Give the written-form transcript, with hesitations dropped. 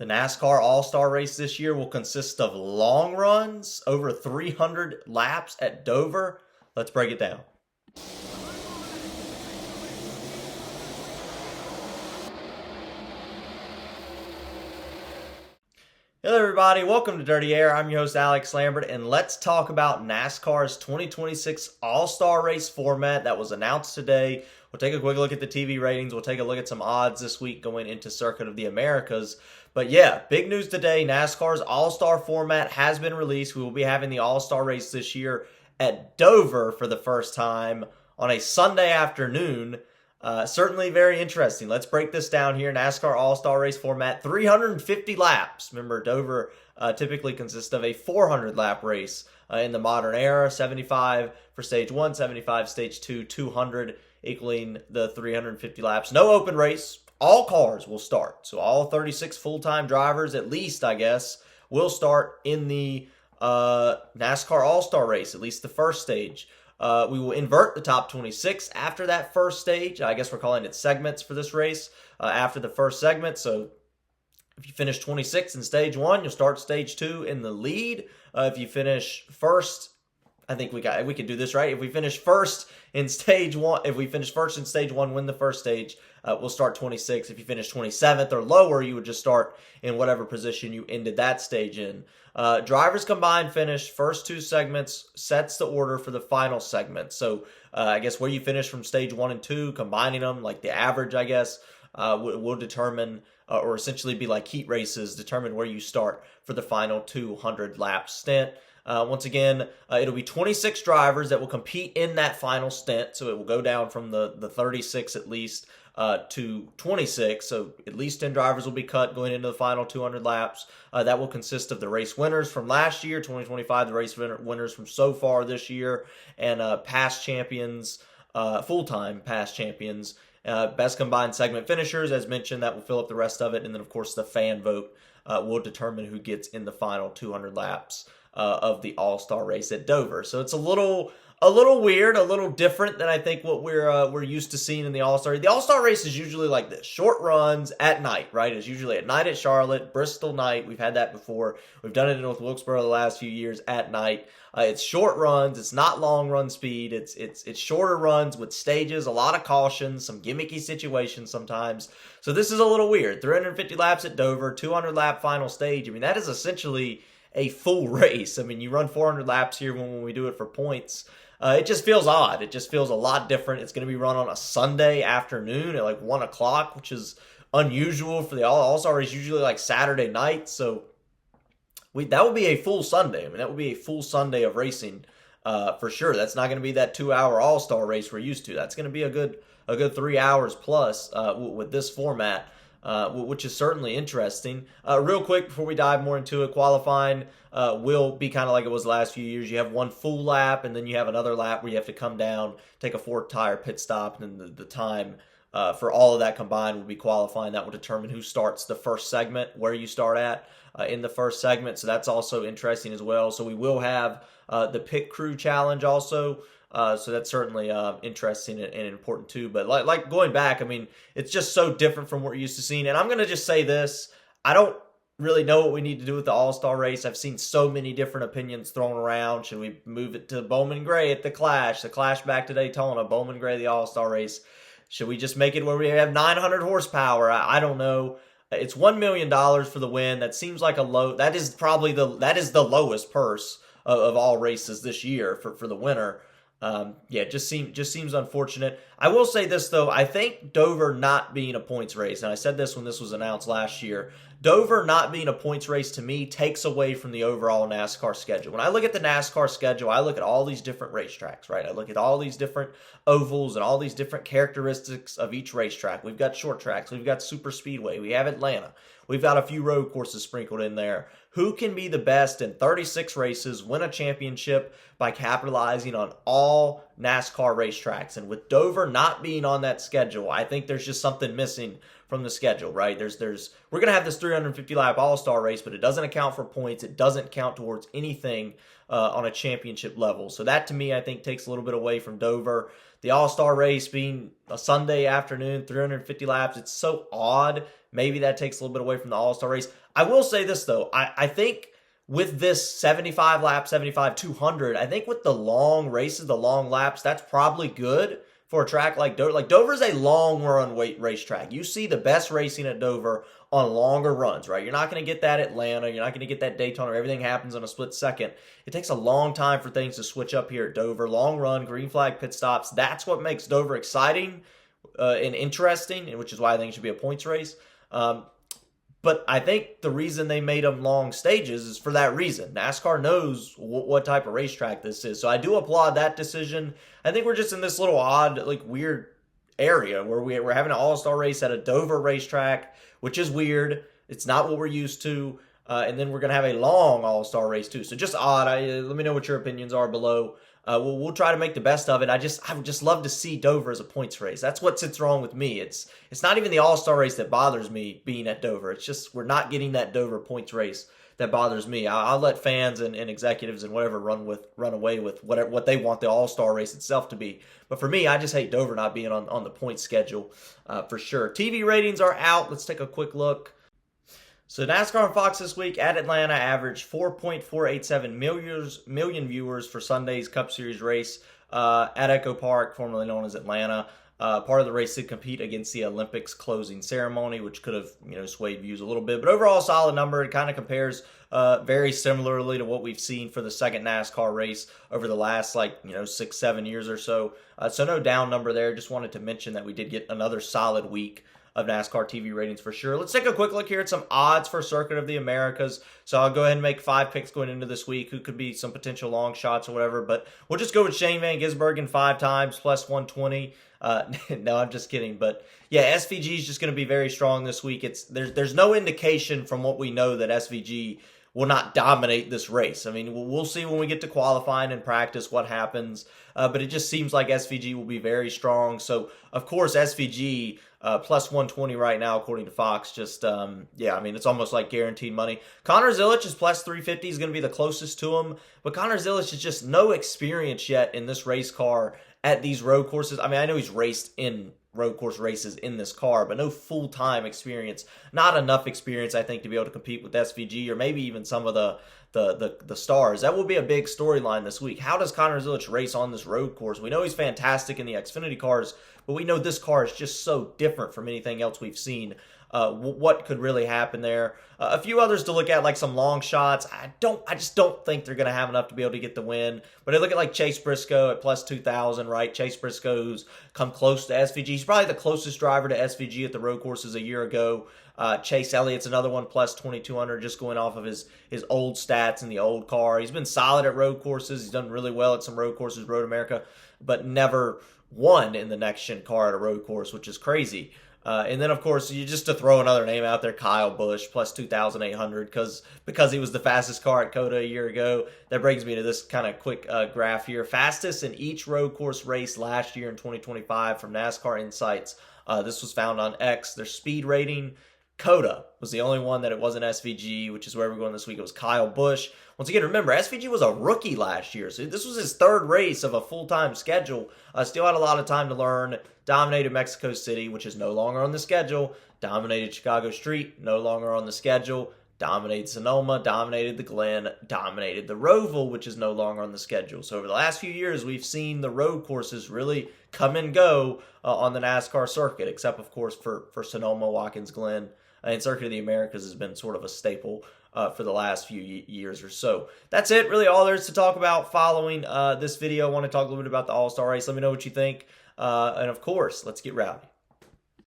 The NASCAR All-Star Race this year will consist of long runs, over 300 laps at Dover. Let's break it down. Hello everybody, welcome to Dirty Air. I'm your host Alex Lambert, and let's talk about NASCAR's 2026 All-Star Race format that was announced today. We'll take a quick look at the TV ratings. We'll take a look at some odds this week going into Circuit of the Americas. But yeah, big news today. NASCAR's All-Star format has been released. We will be having the All-Star Race this year at Dover for the first time on a Sunday afternoon. Certainly very interesting. Let's break this down here. NASCAR All-Star Race format, 350 laps. Remember, Dover typically consists of a 400-lap race in the modern era. 75 for Stage 1, 75 Stage 2, 200 equaling the 350 laps. No open race. All cars will start. So all 36 full-time drivers, at least, I guess, will start in the NASCAR All-Star Race, at least the first stage. We will invert the top 26 after that first stage. I guess we're calling it segments for this race after the first segment. So if you finish 26 in stage 1, you'll start stage 2 in the lead. If you finish first, I think we can do this right. If we finish first in stage 1, win the first stage, we'll start 26. If you finish 27th or lower, you would just start in whatever position you ended that stage in. Drivers combined finish first two segments sets the order for the final segment. So I guess where you finish from stage 1 and 2, combining them, like the average, I guess, will determine, or essentially be like heat races, determine where you start for the final 200 lap stint. Once again, it'll be 26 drivers that will compete in that final stint. So it will go down from the 36 at least to 26. So at least 10 drivers will be cut going into the final 200 laps. That will consist of the race winners from last year, 2025, the race winners from so far this year, and past champions, full-time past champions. Best combined segment finishers, as mentioned, that will fill up the rest of it. And then, of course, the fan vote will determine who gets in the final 200 laps of the All-Star Race at Dover. So it's a little weird, a little different than I think what we're used to seeing in the All-Star. The All-Star Race is usually like this: short runs at night, right? It's usually at night at Charlotte, Bristol night. We've had that before. We've done it with Wilkesboro the last few years at night. It's short runs. It's not long run speed. It's shorter runs with stages, a lot of cautions, some gimmicky situations sometimes. So this is a little weird. 350 laps at Dover, 200 lap final stage. I mean, that is essentially a full race. I mean, you run 400 laps here when we do it for points. It just feels odd. It just feels a lot different. It's going to be run on a Sunday afternoon at like 1 o'clock, which is unusual for the All-Star Race, usually like Saturday night. So that would be a full Sunday. I mean, that would be a full Sunday of racing for sure. That's not going to be that 2-hour All-Star Race we're used to. That's going to be a good 3 hours plus with this format. Which is certainly interesting. Real quick, before we dive more into it, qualifying will be kind of like it was the last few years. You have one full lap, and then you have another lap where you have to come down, take a 4-tire pit stop, and then the time for all of that combined will be qualifying. That will determine who starts the first segment, where you start at in the first segment. So that's also interesting as well. So we will have the pit crew challenge also. So that's certainly interesting and important too. But like going back, I mean, it's just so different from what we're used to seeing. And I'm going to just say this: I don't really know what we need to do with the All-Star Race. I've seen so many different opinions thrown around. Should we move it to Bowman Gray at the Clash back to Daytona, Bowman Gray, the All-Star Race? Should we just make it where we have 900 horsepower? I don't know. It's $1 million for the win. That seems like a low. That is probably the lowest purse of all races this year for the winner. Just seems unfortunate. I will say this though, I think Dover not being a points race, and I said this when this was announced last year, Dover not being a points race to me takes away from the overall NASCAR schedule. When I look at the NASCAR schedule, I look at all these different racetracks, right? I look at all these different ovals and all these different characteristics of each racetrack. We've got short tracks, we've got super speedway, we have Atlanta, we've got a few road courses sprinkled in there. Who can be the best in 36 races, win a championship by capitalizing on all NASCAR racetracks? And with Dover not being on that schedule, I think there's just something missing from the schedule, right? We're going to have this 350 lap All-Star Race, but it doesn't account for points. It doesn't count towards anything on a championship level. So that to me, I think takes a little bit away from Dover. The All-Star Race being a Sunday afternoon, 350 laps, it's so odd Maybe that takes a little bit away from the All-Star race. I will say this, though. I think with this 75 lap, 75, 200, I think with the long races, the long laps, that's probably good for a track like Dover. Like, Dover is a long run racetrack. You see the best racing at Dover on longer runs, right? You're not going to get that at Atlanta. You're not going to get that Daytona. Everything happens in a split second. It takes a long time for things to switch up here at Dover. Long run, green flag pit stops. That's what makes Dover exciting and interesting, which is why I think it should be a points race. But I think the reason they made them long stages is for that reason. NASCAR knows what type of racetrack this is. So I do applaud that decision. I think we're just in this little odd, like weird area where we're having an all-star race at a Dover racetrack, which is weird. It's not what we're used to. And then we're going to have a long all-star race too. So just odd. Let me know what your opinions are below. We'll try to make the best of it. I would just love to see Dover as a points race. That's what sits wrong with me. It's not even the All-Star race that bothers me being at Dover. It's just we're not getting that Dover points race that bothers me. I'll let fans and executives and whatever run away with what they want the All-Star race itself to be. But for me, I just hate Dover not being on the points schedule for sure. TV ratings are out. Let's take a quick look. So NASCAR on Fox this week at Atlanta averaged 4.487 million viewers for Sunday's Cup Series race at Echo Park, formerly known as Atlanta. Part of the race did compete against the Olympics closing ceremony, which could have swayed views a little bit. But overall, solid number. It kind of compares very similarly to what we've seen for the second NASCAR race over the last 6-7 years or so. So no down number there. Just wanted to mention that we did get another solid week of NASCAR TV ratings for sure. Let's take a quick look here at some odds for Circuit of the Americas. So I'll go ahead and make 5 picks going into this week, who could be some potential long shots or whatever, but we'll just go with Shane Van Gisbergen 5 times plus 120. No, I'm just kidding. But yeah, SVG is just going to be very strong this week. There's no indication from what we know that SVG will not dominate this race. I mean, we'll see when we get to qualifying and practice what happens. But it just seems like SVG will be very strong. So, of course, SVG plus 120 right now, according to Fox. Just, yeah, I mean, it's almost like guaranteed money. Connor Zilic is plus 350. He's going to be the closest to him. But Connor Zilic has just no experience yet in this race car at these road courses. I mean, I know he's raced in road course races in this car, but no full-time experience. Not enough experience, I think, to be able to compete with SVG or maybe even some of the stars. That will be a big storyline this week. How does Connor Zilic race on this road course? We know he's fantastic in the Xfinity cars, but we know this car is just so different from anything else we've seen. What could really happen there? A few others to look at, like some long shots. I just don't think they're going to have enough to be able to get the win. But I look at like Chase Briscoe at plus 2,000, right? Chase Briscoe, who's come close to SVG. He's probably the closest driver to SVG at the road courses a year ago. Chase Elliott's another one, plus 2,200, just going off of his old stats in the old car. He's been solid at road courses. He's done really well at some road courses, Road America, but never won in the next-gen car at a road course, which is crazy. And then, of course, just to throw another name out there, Kyle Busch, plus 2,800, because he was the fastest car at COTA a year ago. That brings me to this kind of quick graph here. Fastest in each road course race last year in 2025 from NASCAR Insights. This was found on X. Their speed rating, COTA was the only one that it wasn't SVG, which is where we're going this week. It was Kyle Busch. Once again, remember, SVG was a rookie last year, so this was his third race of a full-time schedule. Still had a lot of time to learn. Dominated Mexico City, which is no longer on the schedule. Dominated Chicago Street, no longer on the schedule. Dominated Sonoma, dominated the Glen, dominated the Roval, which is no longer on the schedule. So over the last few years, we've seen the road courses really come and go on the NASCAR circuit, except, of course, for Sonoma, Watkins Glen. And Circuit of the Americas has been sort of a staple for the last few years or so. That's it. Really all there is to talk about following this video. I want to talk a little bit about the All-Star Race. Let me know what you think. And, of course, let's get rowdy.